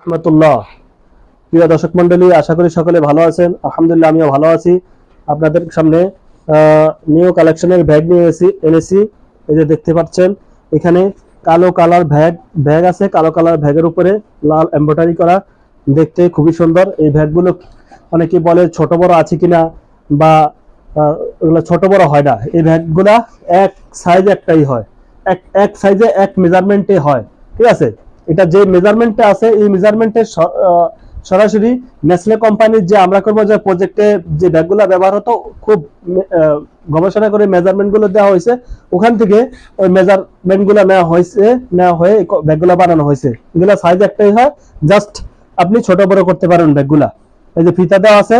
রহমতুল্লাহ। প্রিয় দর্শক মন্ডলী, আশা করি সকলে ভালো আছেন। আলহামদুলিল্লাহ, আমিও ভালো আছি। আপনাদের সামনে নিউ কালেকশনের ব্যাগ নিয়ে এনেছি। এই যে দেখতে পাচ্ছেন, এখানে কালো কালার ব্যাগ আছে। কালো কালার ব্যাগের উপরে লাল এমব্রয়ডারি করা, দেখতে খুবই সুন্দর। এই ব্যাগগুলো অনেকে বলে ছোট বড় আছে কিনা, বা এগুলো ছোট বড় হয় না। এই ব্যাগগুলা এক সাইজ একটাই হয়, এক সাইজে এক মেজারমেন্টে হয়। ঠিক আছে, এটা যে মেজারমেন্টে আছে এই মেজারমেন্টে সরাসরি নেসলে কোম্পানির যে আমরা করবো যে প্রজেক্টে যে ব্যাগগুলো ব্যবহার হতো, খুব গবেষণা করে মেজারমেন্ট গুলো দেওয়া হয়েছে। ওখান থেকে ওই মেজারমেন্ট গুলো নেওয়া হয়ে ব্যাগগুলো বানানো হয়েছে। এগুলা সাইজ একটাই হয়, জাস্ট আপনি ছোট বড় করতে পারেন ব্যাগগুলা। এই যে ফিতা দেওয়া আছে,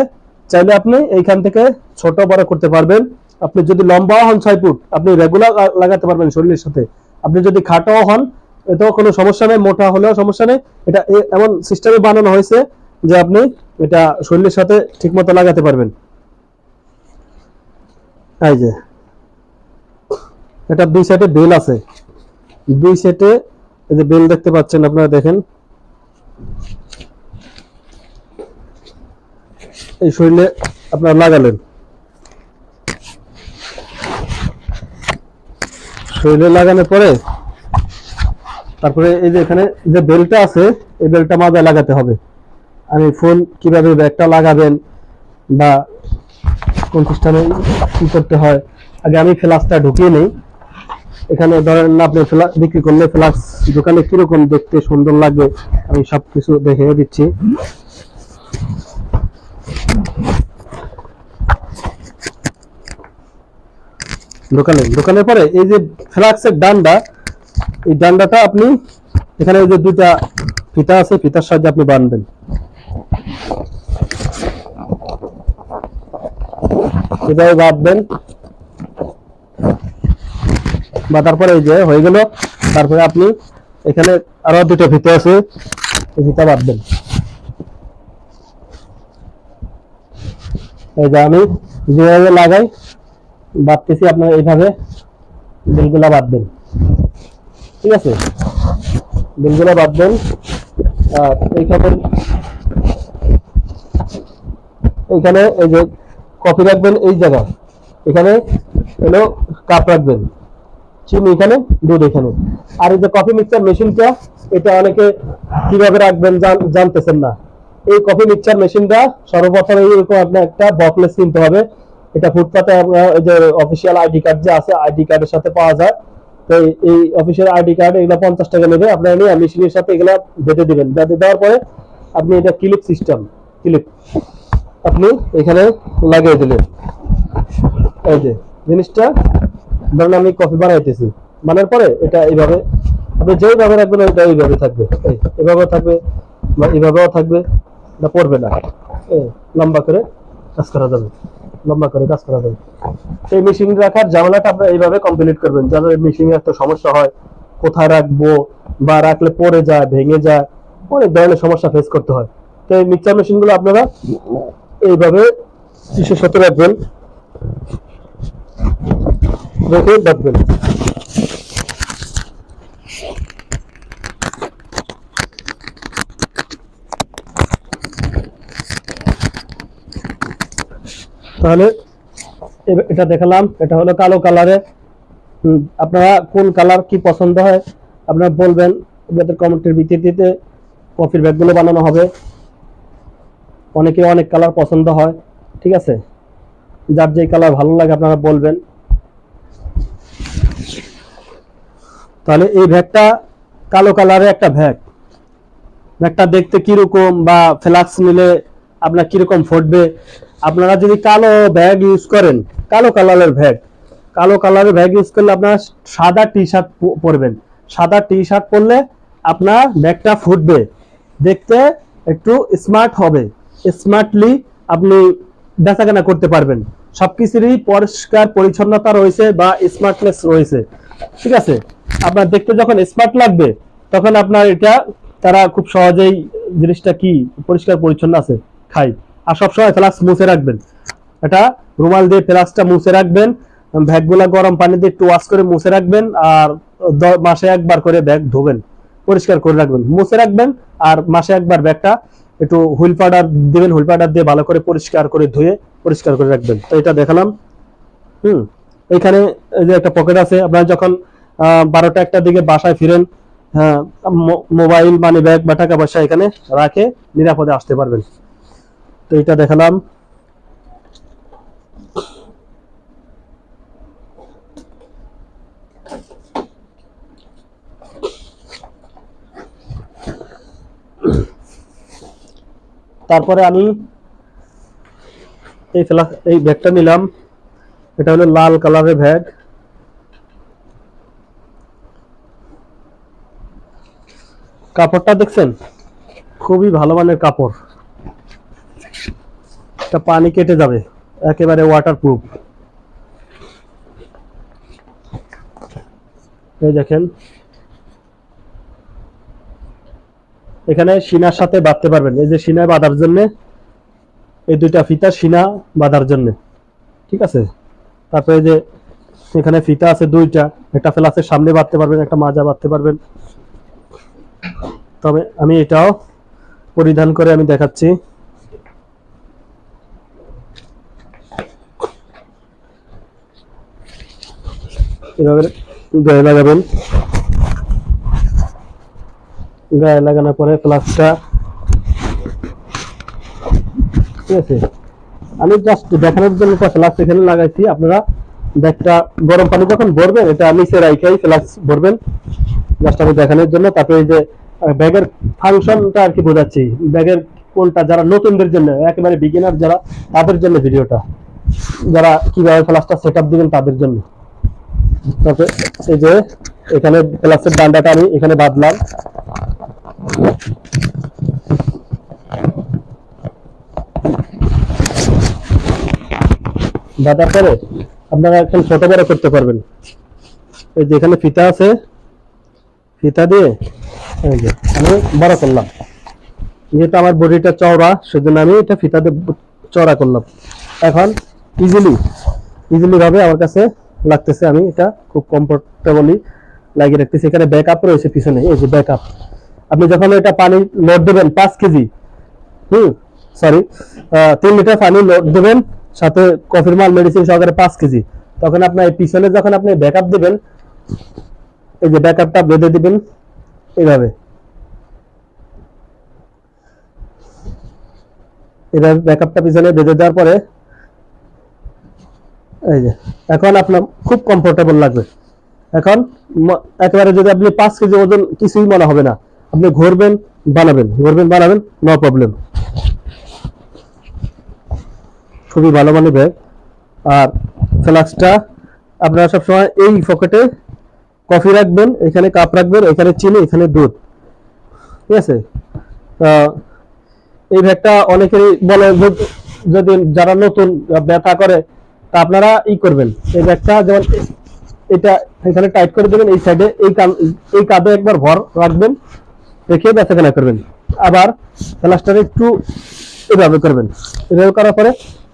চাইলে আপনি এইখান থেকে ছোট বড় করতে পারবেন। আপনি যদি লম্বা হন 6 ফুট, আপনি রেগুলার লাগাতে পারবেন শরীরের সাথে। আপনি যদি খাটো হন, এটাও কোনো সমস্যা নেই, মোটা হলেও সমস্যা নেই। এটা এমন সিস্টেমে বানানো হয়েছে যে আপনি এটা শরীরের সাথে ঠিকমতো লাগাতে পারবেন। এই যে এটা দুই সাইডে বেল আছে, দুই সাইডে এই যে বেল দেখতে পাচ্ছেন আপনারা, দেখেন। এই শরীরে আপনারা লাগালেন, শরীরে লাগানোর পরে তারপরে এই যে এখানে যে বেলটা আছে, এই বেলটা মাথায় লাগাতে হবে। আমি ফুল কিভাবে ব্যাগটা লাগাবেন বা কোন সিস্টেমে কি করতে হয়, আগে আমি ফ্লাক্সটা ঢুকিয়ে নেই। এখানে ধরেন আপনি বিক্রি করলে ফ্লাক্স দোকানে কিরকম দেখতে সুন্দর লাগবে, আমি সবকিছু দেখে দিচ্ছি। দোকানের পরে এই যে ফ্লাক্সের ডান্ডা, এই ডান্ডাটা আপনি এখানে এই যে দুইটা ফিতা আছে, ফিতার সাহায্যে আপনি বাঁধবেন। এভাবে বাঁধবেন, বাঁধার পরে এই যে হয়ে গেল। তারপরে আপনি এখানে আরো দুটো ফিতা আছে, এই ফিতা বাঁধবেন। এই যে আমি যেভাবে লাগাই বাঁধতেছি, আপনারা এইভাবে বেলগুলা বাঁধবেন। ঠিক আছে, বেলগুলা বাঁধবেন। আর এইখানে এই যে কফি রাখবেন, এই জায়গায় এখানে হলো কাপ রাখবেন, চিনি এখানে, দুধ এখানে। আর এই যে কফি মিক্সচার মেশিনটা, এটা অনেকে কিভাবে রাখবেন জানতেছেন না। এই কফি মিক্সচার মেশিনটা সর্বপ্রথম এরকম আপনার একটা বকলেস কিনতে হবে। এটা ফুটপাতে আপনার ওই যে অফিসিয়াল আইডি কার্ড যে আছে, আইডি কার্ডের সাথে পাওয়া যায়। তো এই অফিসিয়াল আইডি কার্ড এগুলো 50 টাকা নেবে। আপনারা নিয়ে মেশিনের সাথে এগুলো বেঁধে দিবেন। বেঁধে দেওয়ার পরে আপনি এটা ক্লিপ সিস্টেম, ক্লিপ আপনি এখানে লাগিয়ে দিলেন। এই যে জিনিসটা, ধরুন আমি কফি বানাইতেছি, বানার পরে এটা এইভাবে আপনি যেইভাবে রাখবেন ওইটা এইভাবে থাকবে, এইভাবেও থাকবে বা এইভাবেও থাকবে, না পড়বে না। লম্বা করে কাজ করা যাবে, লম্বা করে কাজ করা যাবে। সেই মেশিন রাখার ঝামেলাটা আপনারা এইভাবে কমপ্লিট করবেন। যাদের মেশিনে একটা সমস্যা হয়, কোথায় রাখবো বা রাখলে পড়ে যায়, ভেঙে যায়, অনেক ধরনের সমস্যা ফেস করতে হয়। তো এই মিক্সচার মেশিন গুলো আপনারা এইভাবে শিশুর সাথে রাখবেন, রেখে রাখবেন। তাহলে এটা দেখালাম, এটা হলো কালো কালারে। আপনারা কোন কালার কি পছন্দ হয় আপনারা বলবেন, আপনাদের কমেন্টের ভিত্তিতে কফির ব্যাগগুলো বানানো হবে। অনেকে অনেক কালার পছন্দ হয়, ঠিক আছে, যার যে কালার ভালো লাগে আপনারা বলবেন। তাহলে এই ব্যাগটা কালো কালারের একটা ব্যাগটা দেখতে কিরকম বা ফ্লাক্স নিলে আপনার কিরকম ফুটবে। আপনারা যদি কালো ব্যাগ ইউজ করেন, কালো কালারের ব্যাগ ইউজ করলে আপনার সাদা টি শার্ট পরবেন। সাদা টি শার্ট পরলে আপনার ব্যাগটা ফুটবে, দেখতে একটু স্মার্ট হবে। স্মার্টলি আপনি বেচাকেনা করতে পারবেন। সবকিছুরই পরিষ্কার পরিচ্ছন্নতা রয়েছে বা স্মার্টনেস রয়েছে। ঠিক আছে, আপনার দেখতে যখন স্মার্ট লাগবে, তখন আপনার এটা তারা খুব সহজেই জিনিসটা কি পরিষ্কার পরিচ্ছন্ন আছে খাই। আর সবসময় ফ্লাস্ক মুছে রাখবেন, এটা রুমাল দিয়ে ফ্লাস্কটা মুছে রাখবেন। ব্যাগগুলা গরম পানি দিয়ে একটু ওয়াশ করে মুছে রাখবেন। আর মাসে একবার করে ব্যাগ ধোবেন, পরিষ্কার করে রাখবেন, মুছে রাখবেন। আর মাসে একবার ব্যাগটা একটু হুইল পাউডার দিবেন, হুইল পাউডার দিয়ে ভালো করে পরিষ্কার করে ধুয়ে পরিষ্কার করে রাখবেন। তো এটা দেখালাম। এখানে এই যে একটা পকেট আছে, আপনারা যখন 12টা 1টার দিকে বাসায় ফিরেন, হ্যাঁ, মোবাইল মানি ব্যাগ বা টাকা পয়সা এখানে রাখে নিরাপদে আসতে পারবেন। তো এটা দেখালাম। তারপরে আমি এই ব্যাগটা নিলাম। এটা হলো লাল কালারের ব্যাগ। কাপড়টা দেখছেন, খুবই ভালো মানের কাপড়, এটা পানি কেটে যাবে, একেবারে ওয়াটারপ্রুফ। এই দেখেন, এখানে সিনার সাথে বাঁধতে পারবেন, এই যে সিনায় বাঁধার জন্য এই দুইটা ফিতা, সিনা বাঁধার জন্য, ঠিক আছে। তারপরে যে এখানে ফিতা আছে দুইটা, একটা ফ্লাসের সামনে বাঁধতে পারবেন, একটা মাজা বাঁধতে পারবেন। তবে আমি এটাও পরিধান করে আমি দেখাচ্ছি। এভাবে গায়ে লাগাবেন, গায়ে লাগানোর পরে ফ্লাসটা, ঠিক আছে। আমি জাস্ট দেখানোর জন্য ফ্লাস এখানে লাগাইছি। আপনারা ব্যাগটা গরম পানি যখন ভরবেন, এটা নিচে রাখাই ফ্লাস ভরবেন, জাস্ট আমি দেখানোর জন্য। তারপরে এই যে ব্যাগের ফাংশনটা আর কি বোঝাচ্ছি, ব্যাগের কোনটা, যারা নতুনদের জন্য, একেবারে বিগিনার যারা, তাদের জন্য ভিডিওটা, যারা কিভাবে ফ্লাসটা সেট আপ দিবেন তাদের জন্য। তারপরে এই যে এখানে ফ্লাসের ডান্ডাটা আমি এখানে বাঁধলাম, বাঁধার পরে আপনারা এখন ছোট বড় করতে পারবেন। এই যে এখানে ফিতা আছে, ফিতা দিয়ে এই যে আমি বড় করলাম, যেহেতু আমার বডিটা চওড়া সেজন্য আমি এটা ফিতা দিয়ে চওড়া করলাম। এখন ইজিলি ভাবে আমার কাছে লাগতেছে, আমি এটা খুব কমফোর্টেবলি লাগিয়ে রাখতেছি। এখানে ব্যাকআপ রয়েছে পিছনে, এই যে ব্যাকআপ। আপনি যখন এটা পানি লোড দেবেন 5 কেজি, সরি 3 লিটার পানি লোড দেবেন, সাথে কফির মাল মেডিসিন সহকারে 5 কেজি, তখন আপনার পিছনে যখন আপনি ব্যাকআপ দিবেন, এই যে ব্যাকআপটা বেঁধে দিবেন এইভাবে, এভাবে ব্যাকআপটা পিছনে বেঁধে দেওয়ার পরে এই যে এখন আপনার খুব কমফোর্টেবল লাগবে। এখন একেবারে যদি আপনি 5 কেজি ওজন, কিছুই মনে হবে না, আপনি ঘুরবেন বানাবেন নো প্রবলেম। খুবই ভালো মানের ব্যাগ। আর ফ্লাস্কটা আপনারা সবসময় এই পকেটে কফি রাখবেন, এখানে কাপ রাখবেন, এখানে চিনি, এখানে দুধ, ঠিক আছে। এই ব্যাগটা অনেকেরই বলে, যদি যারা নতুন ব্যথা করে, তা আপনারা করবেন, এই ব্যাগটা যেমন এটা এখানে টাইট করে দেবেন, এই সাইডে এই কাঁধে একবার ভর রাখবেন, রেখে বেচাকেনা করবেন। আবার ফ্লাস্কটা একটু এভাবে করবেন, এভাবে করার পরে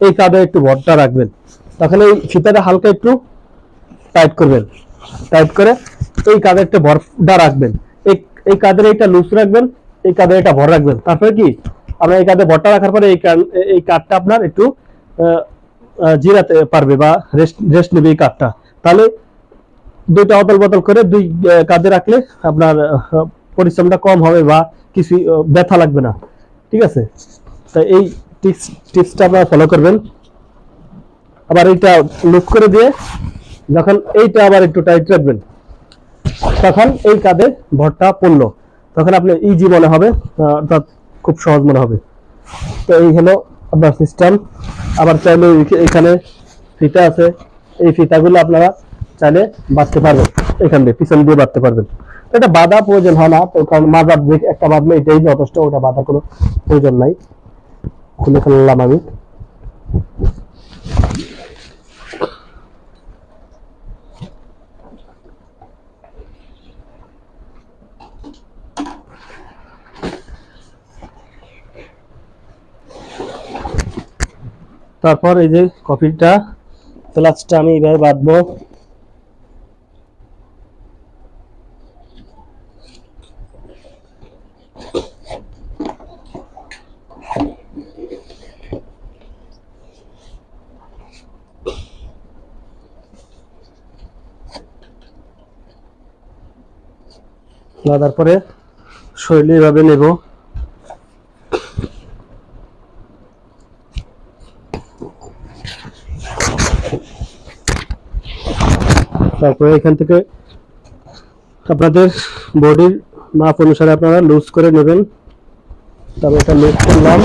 এই কাঁধে একটু ভরটা রাখবেন, তখন এই ফিতাটা হালকা একটু টাইট করবেন, টাইট করে এই কাঁধে একটা ভরটা রাখবেন, এই কাঁধের এইটা লুজ রাখবেন, এই কাঁধে এটা ভর রাখবেন। তারপরে কি আপনার এই কাঁধে ভরটা রাখার পরে এই কাঠটা আপনার একটু জিরাতে পারবে বা রেস্ট নেবে এই কাঠটা। তাহলে দুইটা অদল বদল করে দুই কাঁধে রাখলে আপনার পরিশ্রমটা কম হবে বা কিছু ব্যথা লাগবে না, ঠিক আছে। তাই এই টিপসটা আপনারা ফলো করবেন। আবার এইটা লুজ করে দিয়ে যখন এইটা আবার একটু টাইট রাখবেন, তখন এই কাঁধে ভরটা পড়লো, তখন আপনি ইজি মনে হবে, অর্থাৎ খুব সহজ মনে হবে। তো এই হলো আপনার সিস্টেম। আবার চাইলে এখানে ফিতা আছে, এই ফিতাগুলো আপনারা চাইলে বাঁধতে পারবেন, এখান দিয়ে পিছন দিয়ে বাঁধতে পারবেন। এটা বাঁধা প্রয়োজন হয় না, তো কারণ মাজার একটা বাঁধলে এটাই যথেষ্ট, ওটা বাঁধার কোনো প্রয়োজন নাই। খুলে ফেললাম আমি। তারপর এই যে কফিটা, ফ্লাস্কটা আমি এইভাবে বাঁধবো, লাগার পরে শরীরে এভাবে নেব। তারপরে এখান থেকে আপনাদের বডির মাপ অনুসারে আপনারা লুজ করে নেবেন। তবে এটা লুজ করলাম।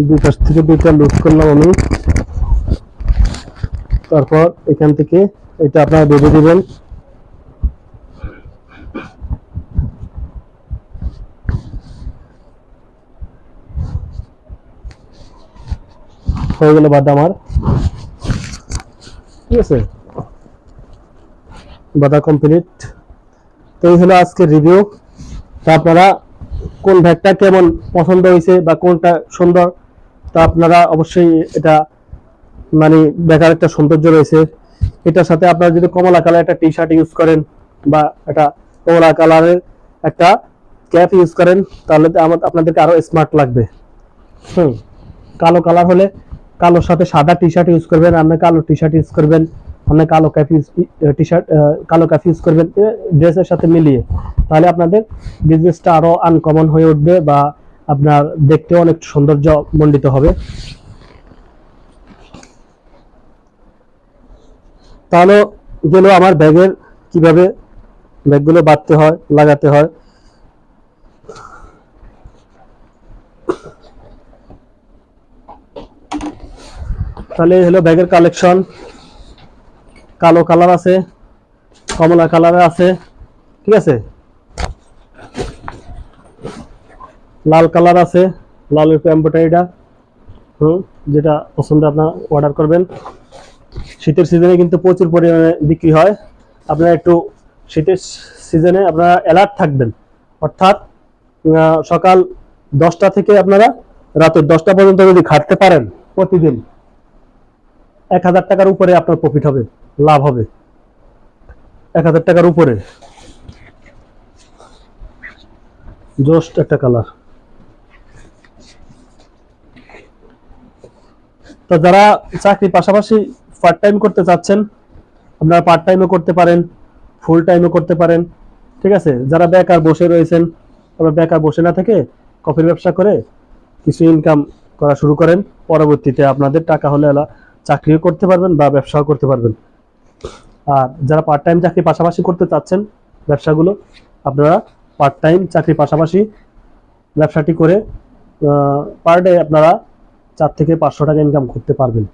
দুই পাশ থেকে দুইটা লুজ করলাম আমি। তারপর এখান থেকে এটা আপনারা বেঁধে দিবেন। হয়ে গেল বাঁধা আমার, ঠিক আছে, বাঁধা কমপ্লিট। তো এই হলো আজকের রিভিউ। তো আপনারা কোন ব্যাগটা কেমন পছন্দ হয়েছে বা কোনটা সুন্দর, তা আপনারা অবশ্যই এটা মানে দেখার একটা সৌন্দর্য রয়েছে। এটার সাথে আপনারা যদি কমলা কালার একটা টি শার্ট ইউজ করেন বা একটা কমলা কালারের একটা ক্যাপ ইউজ করেন, তাহলে আপনাদেরকে আরো স্মার্ট লাগবে। কালো কালার হলে কালোর সাথে সাদা টি শার্ট ইউজ করবেন, আপনি কালো টি শার্ট ইউজ করবেন, আপনি কালো ক্যাপ টি শার্ট কালো ক্যাপ ইউজ করবেন ড্রেসের সাথে মিলিয়ে, তাহলে আপনাদের বিজনেসটা আরো আনকমন হয়ে উঠবে বা আপনার দেখতে অনেক সৌন্দর্য মণ্ডিত হবে। তাহলে গেল আমার ব্যাগের কিভাবে ব্যাগগুলো বাঁধতে হয়, লাগাতে হয়। তাহলে হলো ব্যাগের কালেকশন। কালো কালার আছে, কমলা কালার আছে, ঠিক আছে, লাল কালার আছে, লালের এমব্রয়ডারিটা যেটা পছন্দ আপনার অর্ডার করবেন। শীতের সিজনে কিন্তু প্রচুর পরিমাণে বিক্রি হয়। আপনারা একটু শীতের সিজনে আপনারা অ্যালার্ট থাকবেন, অর্থাৎ সকাল 10টা থেকে আপনারা রাতের 10টা পর্যন্ত যদি খাটতে পারেন প্রতিদিন, 1000 টাকার উপরে আপনার প্রফিট হবে, লাভ হবে 1000 টাকার উপরে। জাস্ট একটা কালার। তো যারা চাকরির পাশাপাশি পার্ট টাইম করতে চাচ্ছেন, আপনারা পার্ট টাইমও করতে পারেন, ফুল টাইমও করতে পারেন, ঠিক আছে। যারা বেকার বসে রয়েছেন, আপনারা বেকার বসে না থেকে কফির ব্যবসা করে কিছু ইনকাম করা শুরু করেন, পরবর্তীতে আপনাদের টাকা হলে চাকরিও করতে পারবেন বা ব্যবসাও করতে পারবেন। আর যারা পার্ট টাইম চাকরি পাশাপাশি করতে চাচ্ছেন ব্যবসাগুলো, আপনারা পার্ট টাইম চাকরি পাশাপাশি ব্যবসাটি করে পার ডে আপনারা 4 থেকে 500 টাকা ইনকাম করতে পারবেন।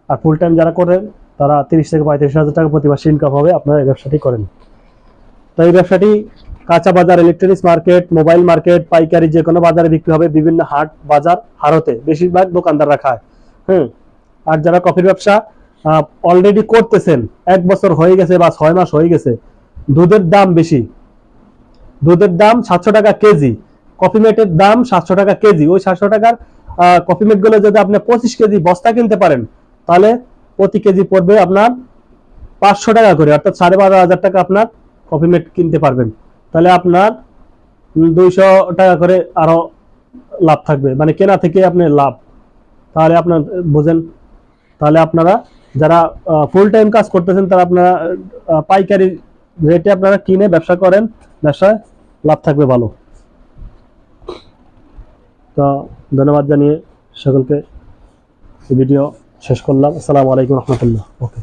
আর ফুল টাইম যারা করেন তারা 30 থেকে 35,000 টাকা প্রতি মাসে ইনকাম হবে, আপনারা এই ব্যবসাটি করেন। তো এই ব্যবসাটি কাঁচা বাজার, ইলেকট্রনিক্স মার্কেট, মোবাইল মার্কেট, পাইকারি যে কোনো বাজারে বিক্রি হবে, বিভিন্ন হাট বাজার হারতে বেশিরভাগ দোকানদার রাখা হয়। আর যারা কফির ব্যবসা অলরেডি করতেছেন, 1 বছর হয়ে গেছে বা 6 মাস হয়ে গেছে, দুধের দাম বেশি, দুধের দাম 700 টাকা কেজি, কফি মেটের দাম 700 টাকা কেজি। ওই 700 টাকার কফি মেট গুলো যদি আপনি 25 কেজি বস্তা কিনতে পারেন, তাহলে প্রতি কেজি পড়বে আপনার 500 টাকা করে, অর্থাৎ 12,500 টাকা আপনার কফি মেট কিনতে পারবেন। তাহলে আপনার 200 টাকা করে আরো লাভ থাকবে, মানে কেনা থেকে আপনার লাভ। তাহলে আপনার বুঝেন, তাহলে আপনারা যারা ফুল টাইম কাজ করতেছেন তারা আপনারা পাইকারি রেটে আপনারা কিনে ব্যবসা করেন, ব্যবসায় লাভ থাকবে ভালো। তো ধন্যবাদ জানিয়ে সকলকে ভিডিও শেষ করলাম। আসসালামু আলাইকুম রহমতুল্লাহ। ওকে।